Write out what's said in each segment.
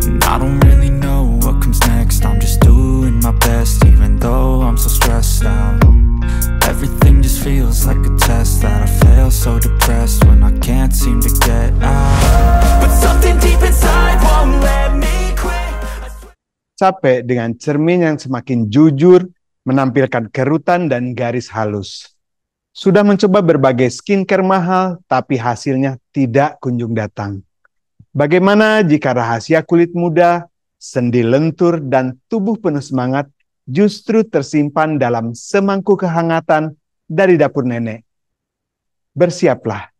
And I don't really know what comes next. I'm just doing my best, even though I'm so stressed out. Everything just feels like a test that I fail, so depressed when I can't seem to get out. But something deep inside won't let me quit. Capek dengan cermin yang semakin jujur, menampilkan kerutan dan garis halus. Sudah mencoba berbagai skincare mahal, tapi hasilnya tidak kunjung datang. Bagaimana jika rahasia kulit muda, sendi lentur, dan tubuh penuh semangat justru tersimpan dalam semangkuk kehangatan dari dapur nenek? Bersiaplah,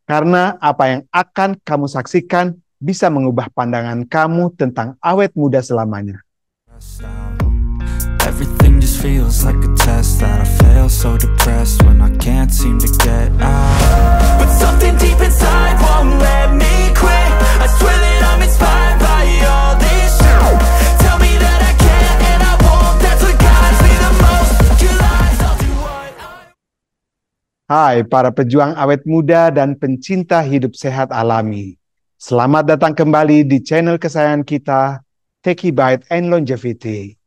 karena apa yang akan kamu saksikan bisa mengubah pandangan kamu tentang awet muda selamanya. Everything just feels like a test that I fail, so depressed when I can't seem to get out. But something deep inside won't let me quit. I swear that I'm inspired by all this shit. Tell me that I can't and I won't. That's what guides me the most. Your lies, I'll do what I... Hai para pejuang awet muda dan pencinta hidup sehat alami. Selamat datang kembali di channel kesayangan kita, Techie Bite and Longevity.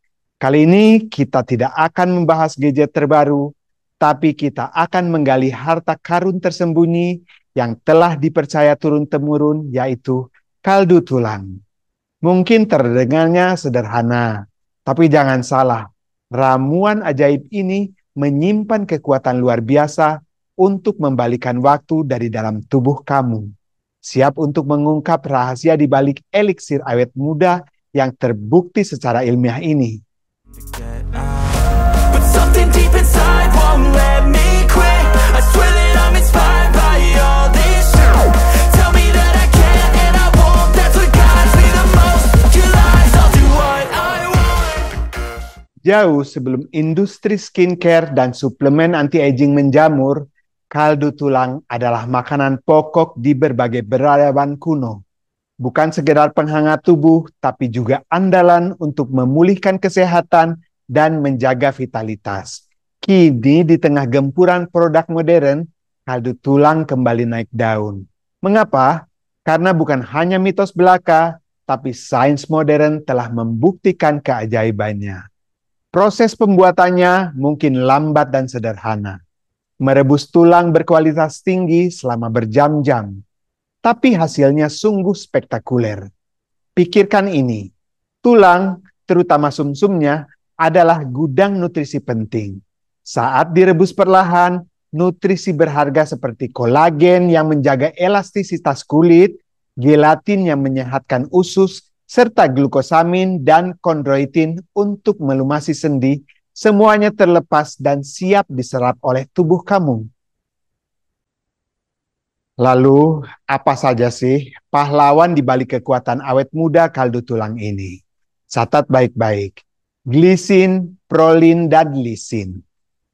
Kali ini kita tidak akan membahas gadget terbaru, tapi kita akan menggali harta karun tersembunyi yang telah dipercaya turun-temurun, yaitu kaldu tulang. Mungkin terdengarnya sederhana, tapi jangan salah, ramuan ajaib ini menyimpan kekuatan luar biasa untuk membalikan waktu dari dalam tubuh kamu. Siap untuk mengungkap rahasia di balik eliksir awet muda yang terbukti secara ilmiah ini. But something deep inside won't let me quit. I swear that I'm inspired by all this shit. Tell me that I can't and I won't. That's what guides me the most. Your lies, I'll do what I want. Jauh sebelum industri skincare dan suplemen anti-aging menjamur, kaldu tulang adalah makanan pokok di berbagai peradaban kuno. Bukan sekedar penghangat tubuh, tapi juga andalan untuk memulihkan kesehatan dan menjaga vitalitas. Kini di tengah gempuran produk modern, kaldu tulang kembali naik daun. Mengapa? Karena bukan hanya mitos belaka, tapi sains modern telah membuktikan keajaibannya. Proses pembuatannya mungkin lambat dan sederhana. Merebus tulang berkualitas tinggi selama berjam-jam. Tapi hasilnya sungguh spektakuler. Pikirkan ini, tulang, terutama sumsumnya, adalah gudang nutrisi penting. Saat direbus perlahan, nutrisi berharga seperti kolagen yang menjaga elastisitas kulit, gelatin yang menyehatkan usus, serta glukosamin dan kondroitin untuk melumasi sendi, semuanya terlepas dan siap diserap oleh tubuh kamu. Lalu, apa saja sih pahlawan di balik kekuatan awet muda kaldu tulang ini? Catat baik-baik. Glisin, prolin, dan lisin.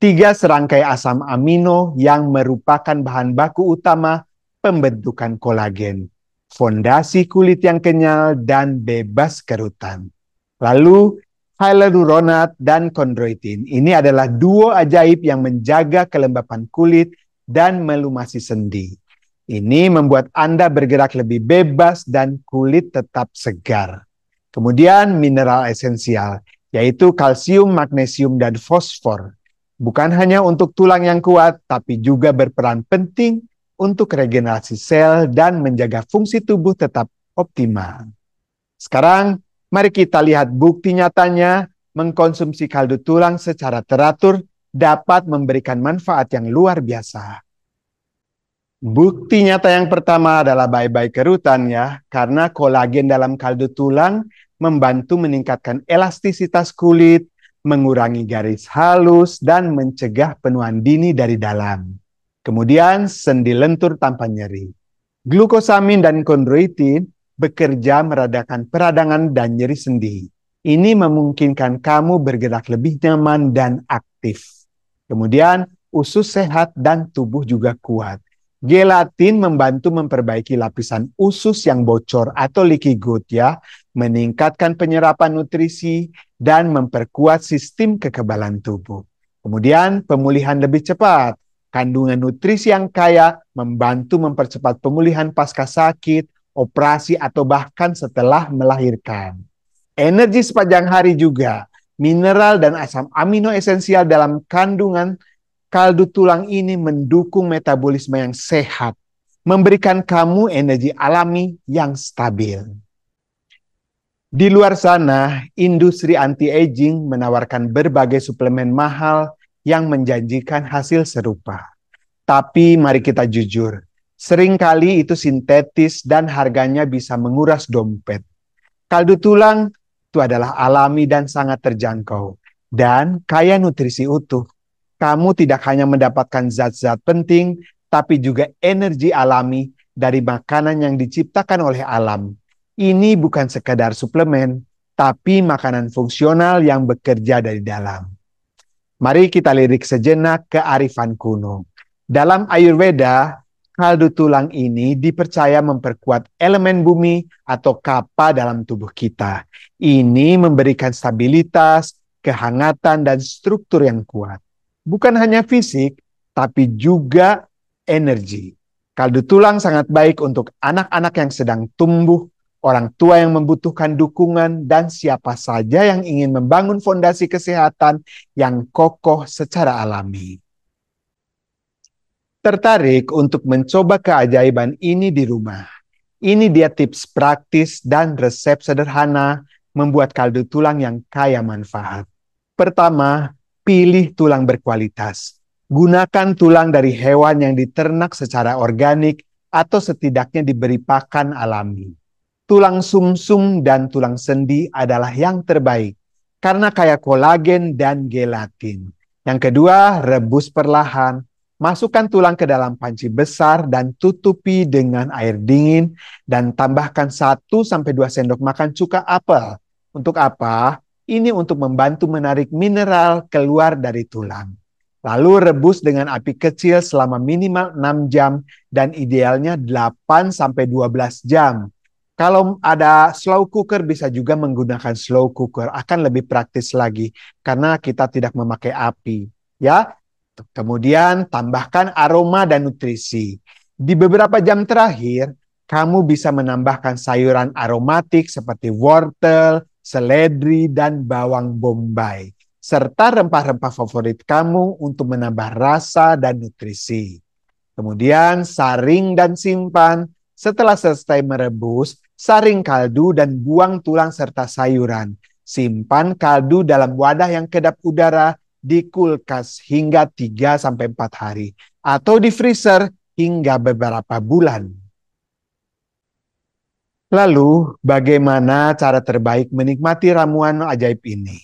3 serangkai asam amino yang merupakan bahan baku utama pembentukan kolagen. Fondasi kulit yang kenyal dan bebas kerutan. Lalu, hyaluronat dan kondroitin. Ini adalah duo ajaib yang menjaga kelembapan kulit dan melumasi sendi. Ini membuat Anda bergerak lebih bebas dan kulit tetap segar. Kemudian mineral esensial, yaitu kalsium, magnesium, dan fosfor. Bukan hanya untuk tulang yang kuat, tapi juga berperan penting untuk regenerasi sel dan menjaga fungsi tubuh tetap optimal. Sekarang, mari kita lihat bukti nyatanya mengkonsumsi kaldu tulang secara teratur dapat memberikan manfaat yang luar biasa. Bukti nyata yang pertama adalah bye-bye kerutan ya, karena kolagen dalam kaldu tulang membantu meningkatkan elastisitas kulit, mengurangi garis halus, dan mencegah penuaan dini dari dalam. Kemudian sendi lentur tanpa nyeri. Glukosamin dan kondroitin bekerja meredakan peradangan dan nyeri sendi. Ini memungkinkan kamu bergerak lebih nyaman dan aktif. Kemudian usus sehat dan tubuh juga kuat. Gelatin membantu memperbaiki lapisan usus yang bocor atau leaky gut ya, meningkatkan penyerapan nutrisi dan memperkuat sistem kekebalan tubuh. Kemudian pemulihan lebih cepat. Kandungan nutrisi yang kaya membantu mempercepat pemulihan pasca sakit, operasi, atau bahkan setelah melahirkan. Energi sepanjang hari juga, mineral dan asam amino esensial dalam kandungan kaldu tulang ini mendukung metabolisme yang sehat, memberikan kamu energi alami yang stabil. Di luar sana, industri anti-aging menawarkan berbagai suplemen mahal yang menjanjikan hasil serupa. Tapi mari kita jujur, seringkali itu sintetis dan harganya bisa menguras dompet. Kaldu tulang itu adalah alami dan sangat terjangkau, dan kaya nutrisi utuh. Kamu tidak hanya mendapatkan zat-zat penting, tapi juga energi alami dari makanan yang diciptakan oleh alam. Ini bukan sekadar suplemen, tapi makanan fungsional yang bekerja dari dalam. Mari kita lirik sejenak kearifan kuno. Dalam Ayurveda, kaldu tulang ini dipercaya memperkuat elemen bumi atau kapha dalam tubuh kita. Ini memberikan stabilitas, kehangatan, dan struktur yang kuat. Bukan hanya fisik, tapi juga energi. Kaldu tulang sangat baik untuk anak-anak yang sedang tumbuh, orang tua yang membutuhkan dukungan, dan siapa saja yang ingin membangun fondasi kesehatan yang kokoh secara alami. Tertarik untuk mencoba keajaiban ini di rumah? Ini dia tips praktis dan resep sederhana membuat kaldu tulang yang kaya manfaat. Pertama, pilih tulang berkualitas. Gunakan tulang dari hewan yang diternak secara organik atau setidaknya diberi pakan alami. Tulang sumsum dan tulang sendi adalah yang terbaik karena kaya kolagen dan gelatin. Yang kedua, rebus perlahan. Masukkan tulang ke dalam panci besar dan tutupi dengan air dingin dan tambahkan 1-2 sendok makan cuka apel. Untuk apa? Ini untuk membantu menarik mineral keluar dari tulang. Lalu rebus dengan api kecil selama minimal 6 jam dan idealnya 8-12 jam. Kalau ada slow cooker bisa juga menggunakan slow cooker, akan lebih praktis lagi karena kita tidak memakai api, ya. Kemudian tambahkan aroma dan nutrisi. Di beberapa jam terakhir, kamu bisa menambahkan sayuran aromatik seperti wortel, seledri, dan bawang bombay, serta rempah-rempah favorit kamu untuk menambah rasa dan nutrisi. Kemudian saring dan simpan. Setelah selesai merebus, saring kaldu dan buang tulang serta sayuran. Simpan kaldu dalam wadah yang kedap udara di kulkas hingga 3-4 hari atau di freezer hingga beberapa bulan. Lalu, bagaimana cara terbaik menikmati ramuan ajaib ini?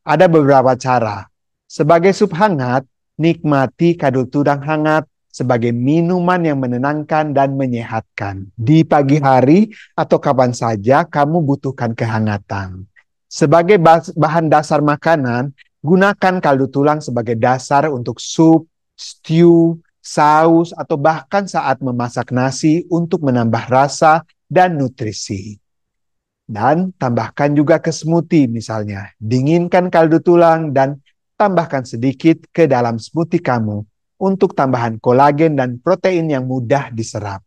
Ada beberapa cara. Sebagai sup hangat, nikmati kaldu tulang hangat sebagai minuman yang menenangkan dan menyehatkan. Di pagi hari atau kapan saja kamu butuhkan kehangatan. Sebagai bahan dasar makanan, gunakan kaldu tulang sebagai dasar untuk sup, stew, saus, atau bahkan saat memasak nasi untuk menambah rasa dan nutrisi. Dan tambahkan juga ke smoothie misalnya. Dinginkan kaldu tulang dan tambahkan sedikit ke dalam smoothie kamu untuk tambahan kolagen dan protein yang mudah diserap.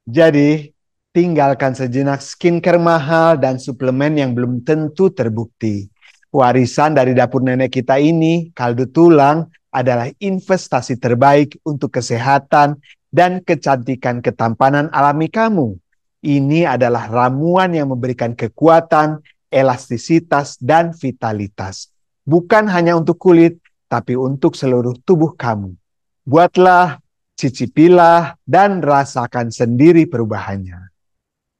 Jadi, tinggalkan sejenak skincare mahal dan suplemen yang belum tentu terbukti. Warisan dari dapur nenek kita ini, kaldu tulang, adalah investasi terbaik untuk kesehatan dan kecantikan ketampanan alami kamu. Ini adalah ramuan yang memberikan kekuatan, elastisitas, dan vitalitas. Bukan hanya untuk kulit, tapi untuk seluruh tubuh kamu. Buatlah, cicipilah, dan rasakan sendiri perubahannya.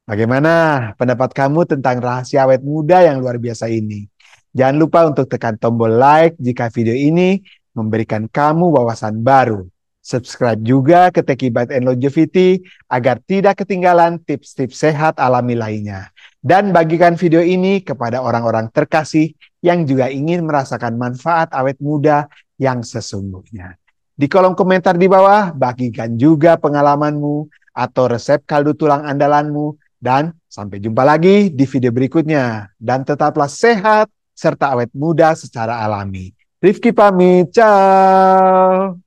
Bagaimana pendapat kamu tentang rahasia awet muda yang luar biasa ini? Jangan lupa untuk tekan tombol like jika video ini memberikan kamu wawasan baru. Subscribe juga ke Techie Bite and Longevity agar tidak ketinggalan tips-tips sehat alami lainnya. Dan bagikan video ini kepada orang-orang terkasih yang juga ingin merasakan manfaat awet muda yang sesungguhnya. Di kolom komentar di bawah, bagikan juga pengalamanmu atau resep kaldu tulang andalanmu. Dan sampai jumpa lagi di video berikutnya. Dan tetaplah sehat serta awet muda secara alami. Rifki pamit, ciao.